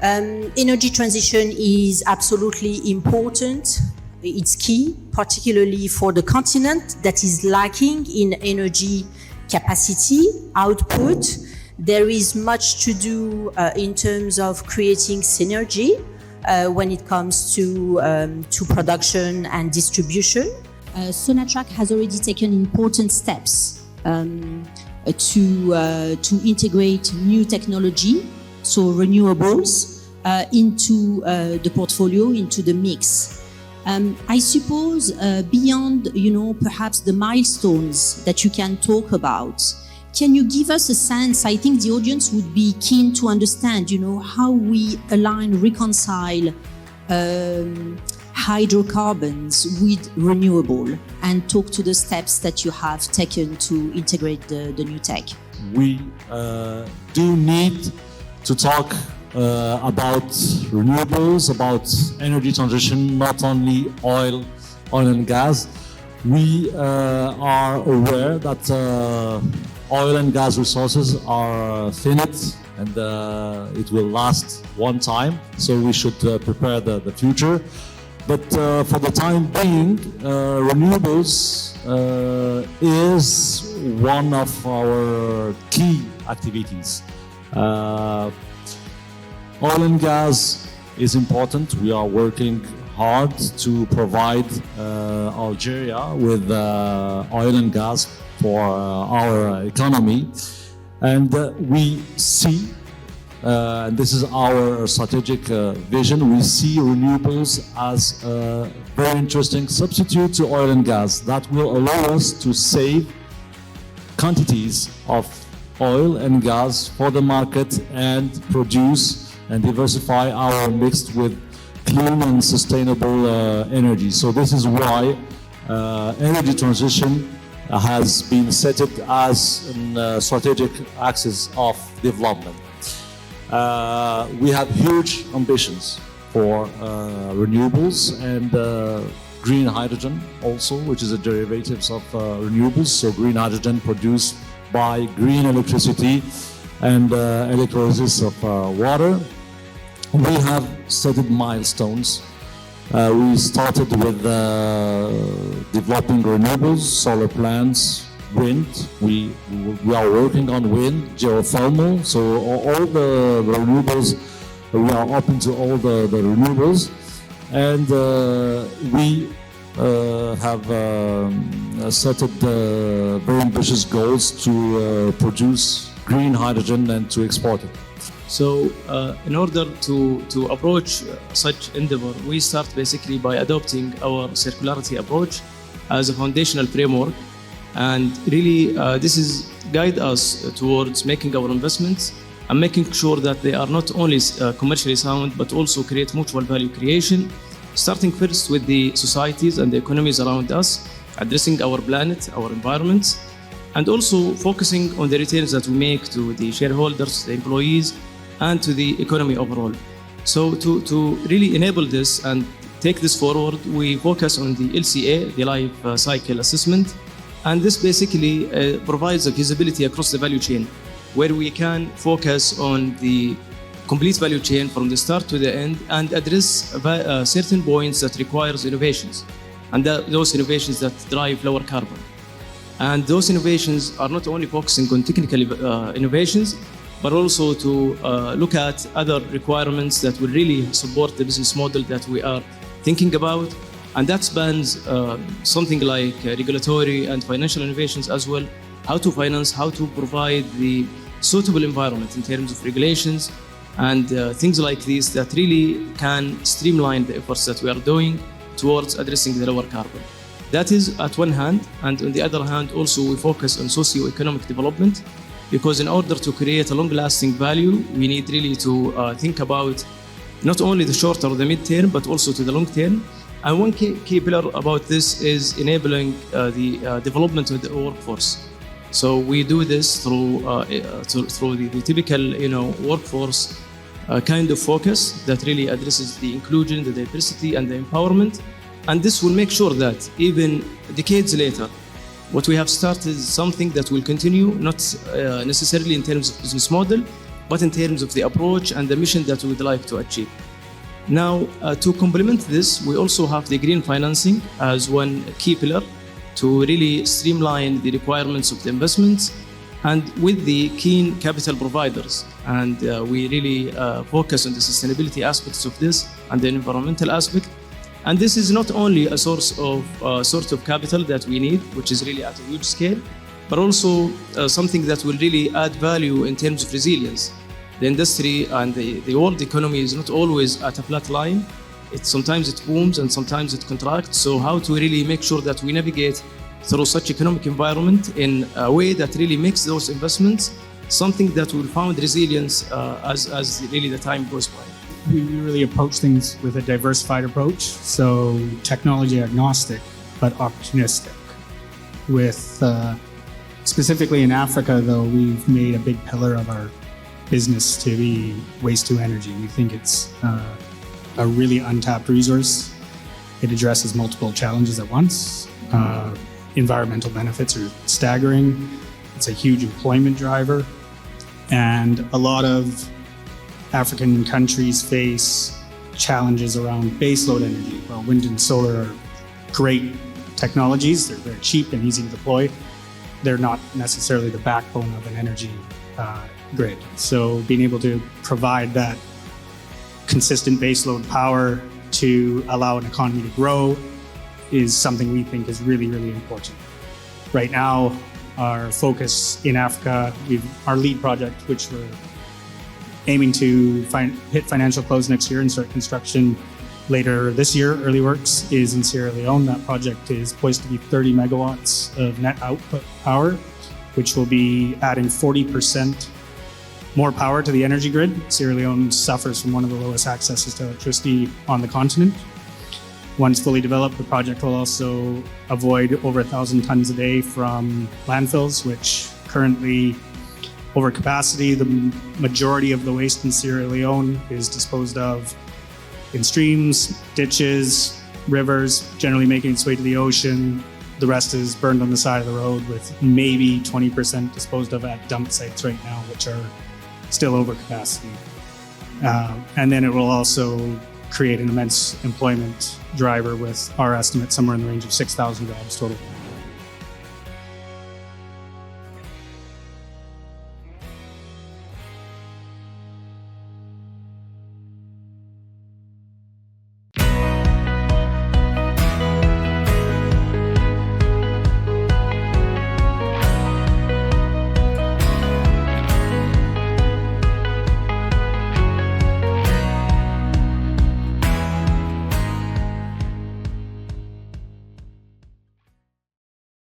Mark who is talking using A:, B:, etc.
A: Energy transition is absolutely important. It's key, particularly for the continent that is lacking in energy capacity, output. There is much to do in terms of creating synergy when it comes to production and distribution. Sonatrach has already taken important steps to integrate new technology, so renewables, into the portfolio, into the mix. I suppose beyond, perhaps the milestones that you can talk about, can you give us a sense? I think the audience would be keen to understand, how we reconcile hydrocarbons with renewable, and talk to the steps that you have taken to integrate the new tech.
B: We do need to talk about renewables, about energy transition, not only oil and gas. We are aware that oil and gas resources are finite and it will last one time, so we should prepare the future. But for the time being, renewables is one of our key activities. Oil and gas is important. We are working hard to provide Algeria with oil and gas for our economy. And we see, and this is our strategic vision, we see renewables as a very interesting substitute to oil and gas that will allow us to save quantities of oil and gas for the market and produce and diversify our mix with clean and sustainable energy. So this is why energy transition has been set as a strategic axis of development. We have huge ambitions for renewables and green hydrogen also, which is a derivative of renewables. So green hydrogen produced by green electricity and electrolysis of water. We have set milestones. We started with developing renewables, solar plants, wind. We are working on wind, geothermal. So all the renewables, we are open to all the renewables. And we have set very ambitious goals to produce green hydrogen and to export it.
C: So in order to approach such endeavor, we start basically by adopting our circularity approach as a foundational framework. And really, this is guide us towards making our investments and making sure that they are not only commercially sound, but also create mutual value creation, starting first with the societies and the economies around us, addressing our planet, our environment, and also focusing on the returns that we make to the shareholders, the employees, and to the economy overall. So to really enable this and take this forward, we focus on the LCA, the life cycle assessment. And this basically provides a visibility across the value chain, where we can focus on the complete value chain from the start to the end and address certain points that requires innovations, and those innovations that drive lower carbon. And those innovations are not only focusing on technical innovations, but also to look at other requirements that will really support the business model that we are thinking about. And that spans something like regulatory and financial innovations as well, how to finance, how to provide the suitable environment in terms of regulations and things like these that really can streamline the efforts that we are doing towards addressing the lower carbon. That is at one hand, and on the other hand also we focus on socio-economic development, because in order to create a long-lasting value, we need really to think about not only the short or the mid-term, but also to the long term. And one key pillar about this is enabling the development of the workforce. So we do this through the typical, workforce kind of focus that really addresses the inclusion, the diversity, and the empowerment. And this will make sure that even decades later, what we have started is something that will continue, not necessarily in terms of business model, but in terms of the approach and the mission that we would like to achieve. Now, to complement this, we also have the green financing as one key pillar to really streamline the requirements of the investments and with the keen capital providers. And we really focus on the sustainability aspects of this and the environmental aspect. And this is not only a source of capital that we need, which is really at a huge scale, but also something that will really add value in terms of resilience. The industry and the world economy is not always at a flat line. Sometimes it booms and sometimes it contracts. So how to really make sure that we navigate through such economic environment in a way that really makes those investments something that will found resilience as really the time goes by.
D: We really approach things with a diversified approach, so technology agnostic, but opportunistic. With specifically in Africa, though, we've made a big pillar of our business to be waste to energy. We think it's a really untapped resource. It addresses multiple challenges at once. Environmental benefits are staggering. It's a huge employment driver. And a lot of African countries face challenges around baseload energy. Well, wind and solar are great technologies. They're very cheap and easy to deploy. They're not necessarily the backbone of an energy grid. So being able to provide that consistent baseload power to allow an economy to grow is something we think is really, really important. Right now, our focus in Africa, our lead project, which we're aiming to hit financial close next year and start construction later this year, early works, is in Sierra Leone. That project is poised to be 30 megawatts of net output power, which will be adding 40% more power to the energy grid. Sierra Leone suffers from one of the lowest accesses to electricity on the continent. Once fully developed, the project will also avoid over 1,000 tons a day from landfills, which currently over capacity. The majority of the waste in Sierra Leone is disposed of in streams, ditches, rivers, generally making its way to the ocean. The rest is burned on the side of the road, with maybe 20% disposed of at dump sites right now, which are still over capacity. And then it will also create an immense employment driver, with our estimate somewhere in the range of 6,000 jobs total.